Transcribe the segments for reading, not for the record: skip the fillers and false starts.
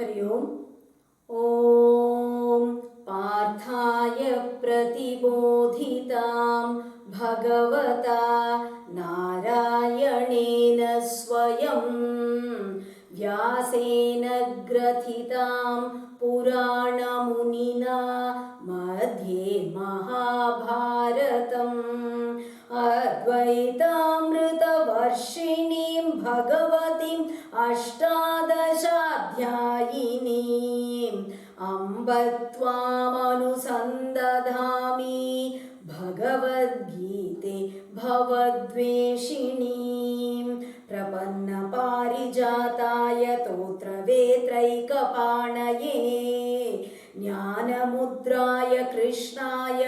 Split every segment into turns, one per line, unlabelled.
हरि ओम। ओम पार्थाय प्रतिबोधितां भगवता नारायणेन स्वयं व्यासेन ग्रथितां पुराणमुनिना मध्ये महाभारतम् अद्वैतामृतवर्षिणीं भगवतीम् अष्टादशाध्यायिनीम् अम्ब त्वामनुसन्दधामि भगवद्गीते भवद्वेषिणीं प्रपन्नपारिजाताय तोत्रवेत्रैकपाणये ज्ञानमुद्राय कृष्णाय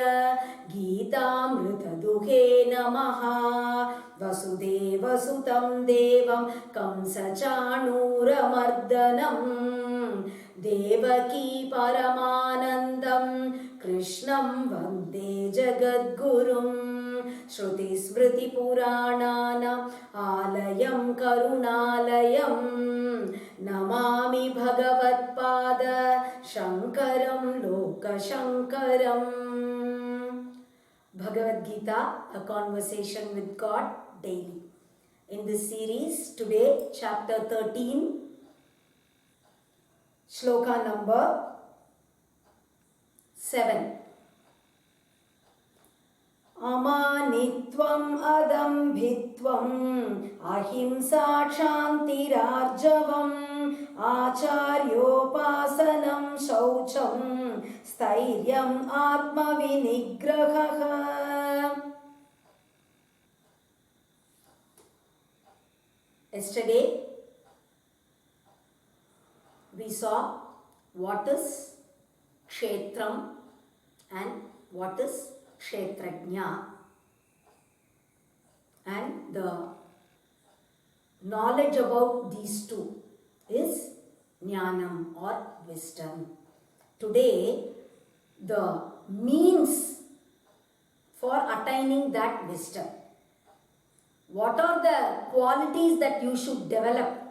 गीतामृतदुहे नमः। वसुदेवसुतं देवं कंसचाणूरमर्दनं देवकी परमानन्दं कृष्णं वन्दे जगद्गुरुं। श्रुतिस्मृतिपुराणानाम् आलयं करुणालयं नमामि भगवत्पाद शङ्करं लोकशङ्करम्। Bhagavad Gita, a conversation with God daily. In this series, today, chapter 13, Sloka number 7. Amanitvam adambhitvam ahimsa kshantirarjavam acharyopasanam shaucham स्थैर्यं आत्मविनिग्रहः। Yesterday we saw what is kshetram and what is kshetrajna, and the knowledge about these two is jnanam or wisdom. Today, the means for attaining that wisdom. What are the qualities that you should develop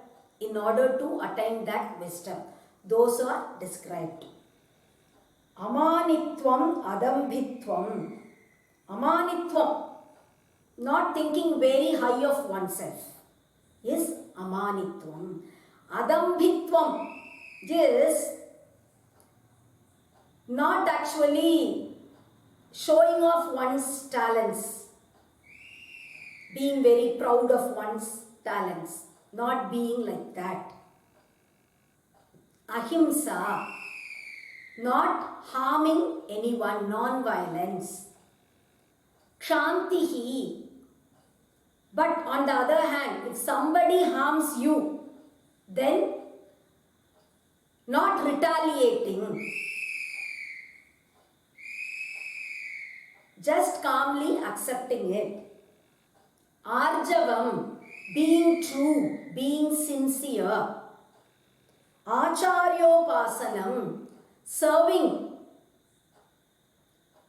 in order to attain that wisdom? Those are described. Amanitvam adambhitvam. Amanitvam, not thinking very high of oneself, is amanitvam. Adambhitvam is not actually showing off one's talents, being very proud of one's talents, not being like that. Ahimsa, not harming anyone, non-violence. Kshantihi, but on the other hand, if somebody harms you, then not retaliating, just calmly accepting it. Arjavam, being true, being sincere. Acharyopasanam, serving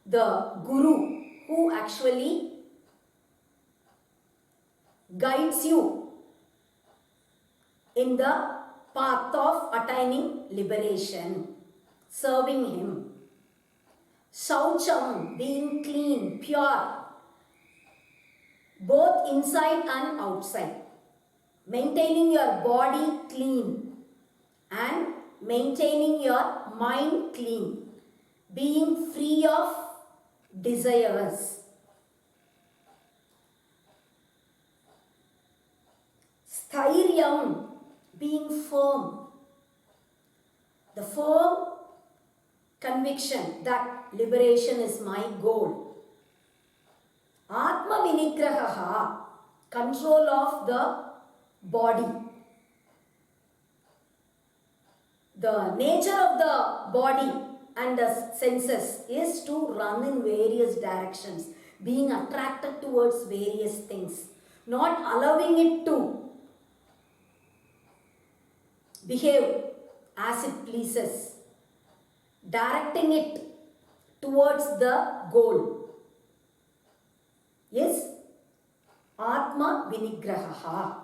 the guru who actually guides you in the path of attaining liberation, serving him. Saucham, being clean, pure, both inside and outside. Maintaining your body clean and maintaining your mind clean. Being free of desires. Sthiryam, being firm. The firm conviction that liberation is my goal. Atma vinigraha, control of the body. The nature of the body and the senses is to run in various directions, being attracted towards various things, not allowing it to behave as it pleases, directing it towards the goal is Atma Vinigraha.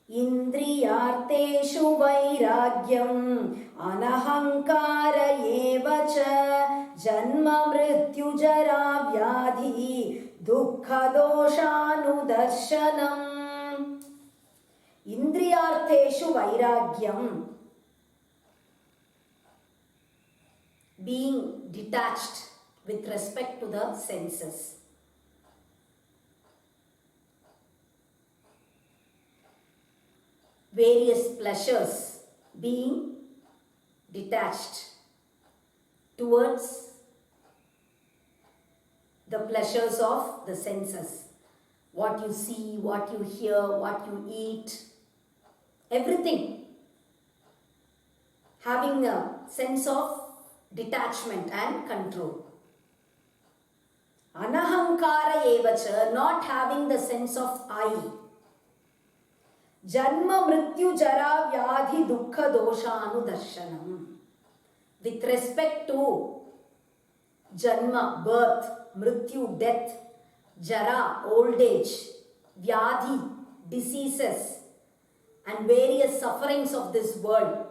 Indriyarteshu vairagyam anahankara eva cha janma mrityu jara vyadhi dukkha doshanudarshanam. Indriyarteshu vairagyam, being detached with respect to the senses. Various pleasures, being detached towards the pleasures of the senses. What you see, what you hear, what you eat, everything. Having a sense of detachment and control. Anahankara evacha, not having the sense of I. Janma mrityu jara vyadhi dukkha doshanudarshanam. With respect to janma, birth, mrityu, death, jara, old age, vyadhi, diseases, and various sufferings of this world.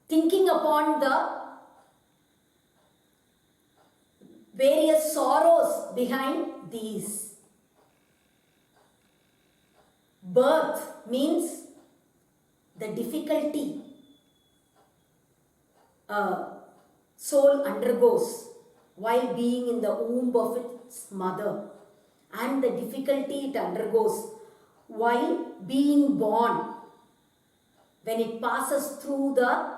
Thinking upon the various sorrows behind these. Birth means the difficulty a soul undergoes while being in the womb of its mother, and the difficulty it undergoes while being born, when it passes through the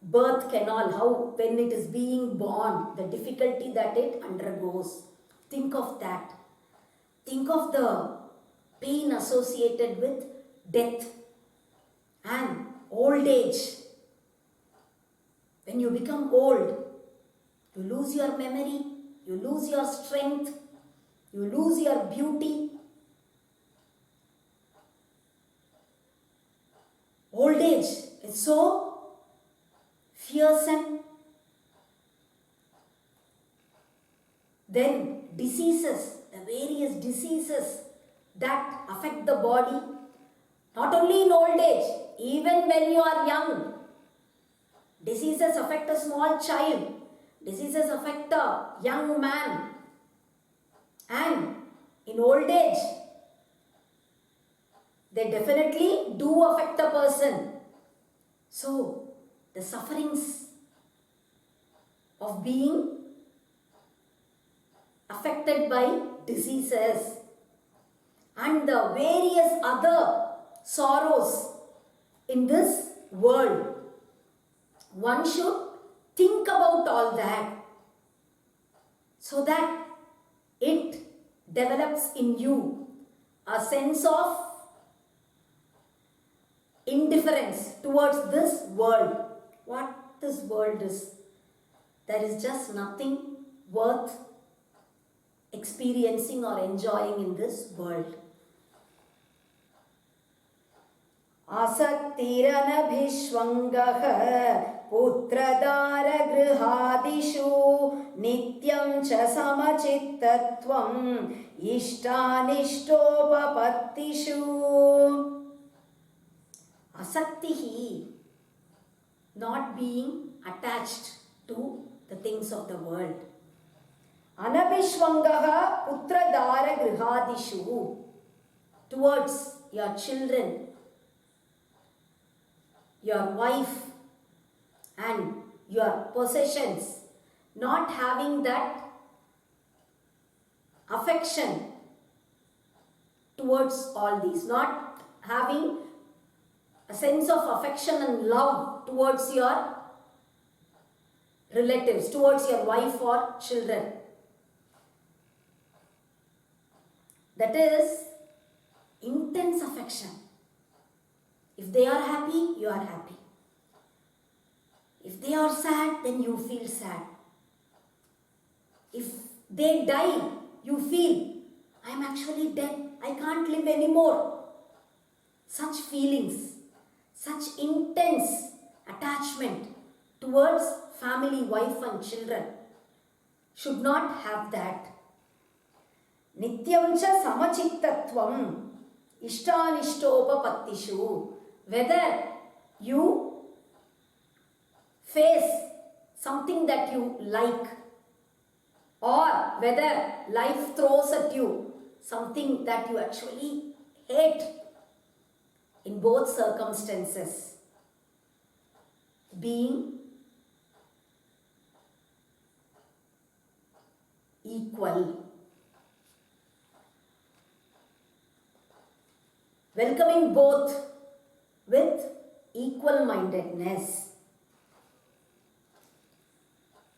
birth canal, how when it is being born, the difficulty that it undergoes. Think of that. Think of the pain associated with death and old age. When you become old, you lose your memory, you lose your strength, you lose your beauty. Old age is so fearsome. Then diseases, the various diseases that affect the body, not only in old age, even when you are young. Diseases affect a small child, diseases affect a young man, and in old age, they definitely do affect a person. So, the sufferings of being affected by diseases and the various other sorrows in this world. One should think about all that so that it develops in you a sense of indifference towards this world. What this world is. There is just nothing worth experiencing or enjoying in this world. Asaktiranabhishwangaha putradara grihadishu nityam cha samachittatvam ishtanishtopapatishu. Asaktihi, not being attached to the things of the world. Anabhishwangaha putradara grihadishu, towards your children, your wife and your possessions, not having that affection towards all these, not having a sense of affection and love towards your relatives, towards your wife or children. That is intense affection. If they are happy, you are happy. If they are sad, then you feel sad. If they die, you feel, I am actually dead. I can't live anymore. Such feelings, such intense attachment towards family, wife and children should not have that. Nityam cha samachittatvam ishtanishtopapatishu. Whether you face something that you like or whether life throws at you something that you actually hate, in both circumstances, being equal. Welcoming both with equal-mindedness.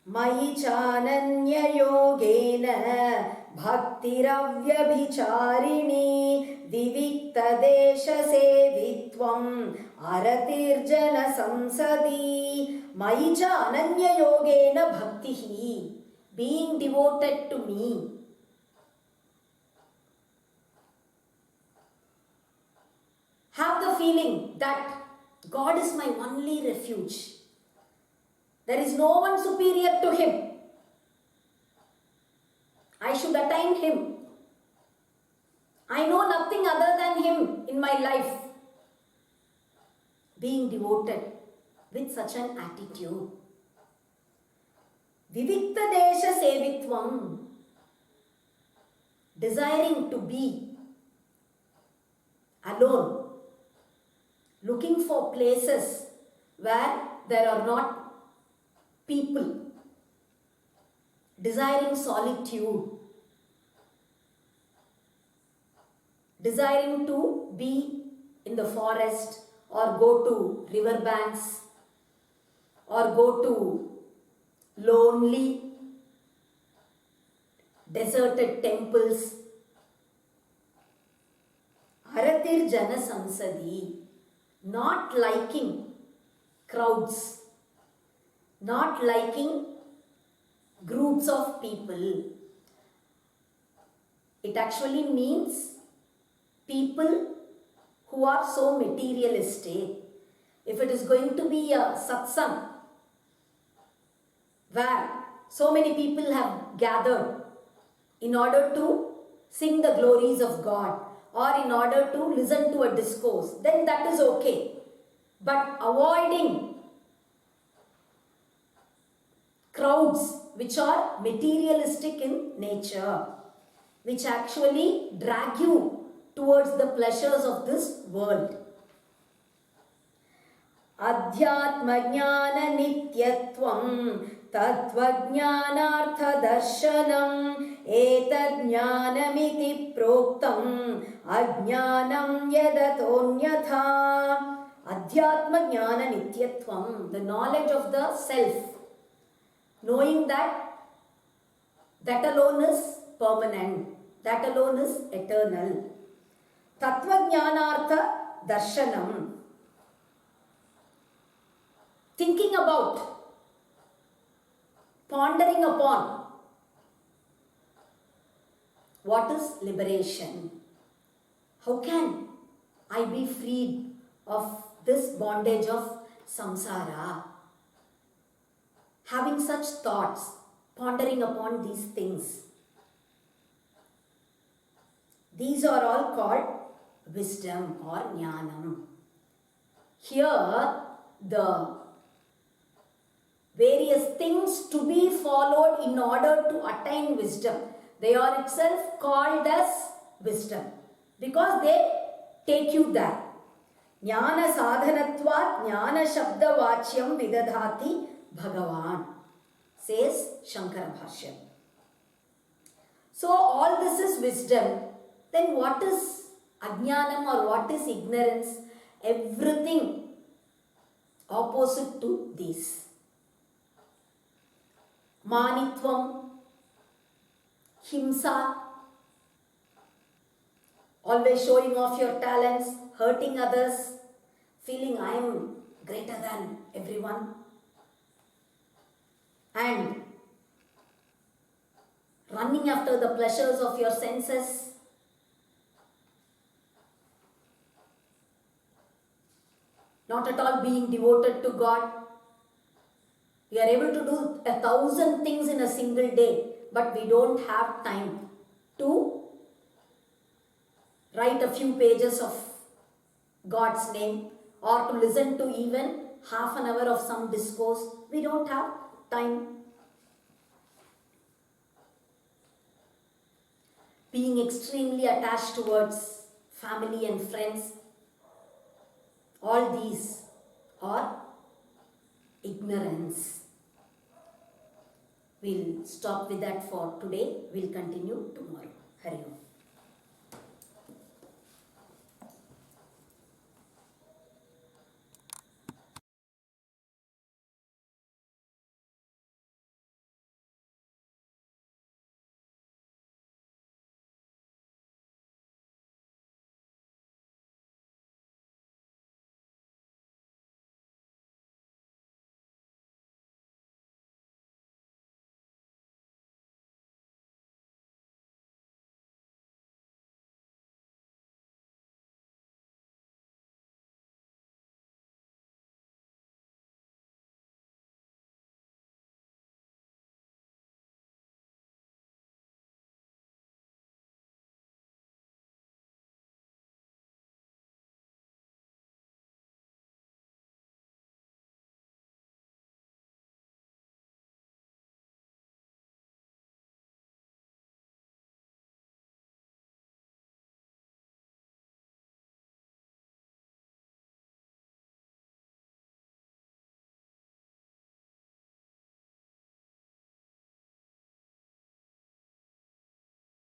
Mayi chananya yogena bhaktiravyabhicharini vivikta desha sevitvam aratirjana samsadi. Mayi chananya yogena bhaktihi, being devoted to me. Have the feeling that God is my only refuge. There is no one superior to Him. I should attain Him. I know nothing other than Him in my life. Being devoted with such an attitude. Vivikta desha sevitvam, desiring to be alone, looking for places where there are not people, desiring solitude, desiring to be in the forest or go to river banks or go to lonely, deserted temples. Aratir jana samsadi, not liking crowds, not liking groups of people. It actually means people who are so materialistic. If it is going to be a satsang where so many people have gathered in order to sing the glories of God or in order to listen to a discourse, then that is okay. But avoiding crowds which are materialistic in nature, which actually drag you towards the pleasures of this world. Adhyatma jnana nityatvam tattva jnanartha darshanam etad jnanamiti proktam ajnanam yadatonyatha. Adhyatma jnana nityatvam, the knowledge of the self, knowing that alone is permanent, that alone is eternal. Tattva jnanartha darshanam, thinking about, pondering upon what is liberation. How can I be freed of this bondage of samsara? Having such thoughts, pondering upon these things. These are all called wisdom or jnanam. Here, the various things to be followed in order to attain wisdom, they are itself called as wisdom because they take you there. Jnana sadhanatvat jnana shabda vachyam vidadhati Bhagavan, says Shankara Bhashyam. So all this is wisdom. Then what is ajnanam or what is ignorance? Everything opposite to these. Manitvam, himsa, always showing off your talents, hurting others, feeling I am greater than everyone. And running after the pleasures of your senses. Not at all being devoted to God. We are able to do 1,000 things in a single day, but we don't have time to write a few pages of God's name or to listen to even half an hour of some discourse. We don't have time. Being extremely attached towards family and friends, all these are ignorance. We'll stop with that for today. We'll continue tomorrow. Hari Om.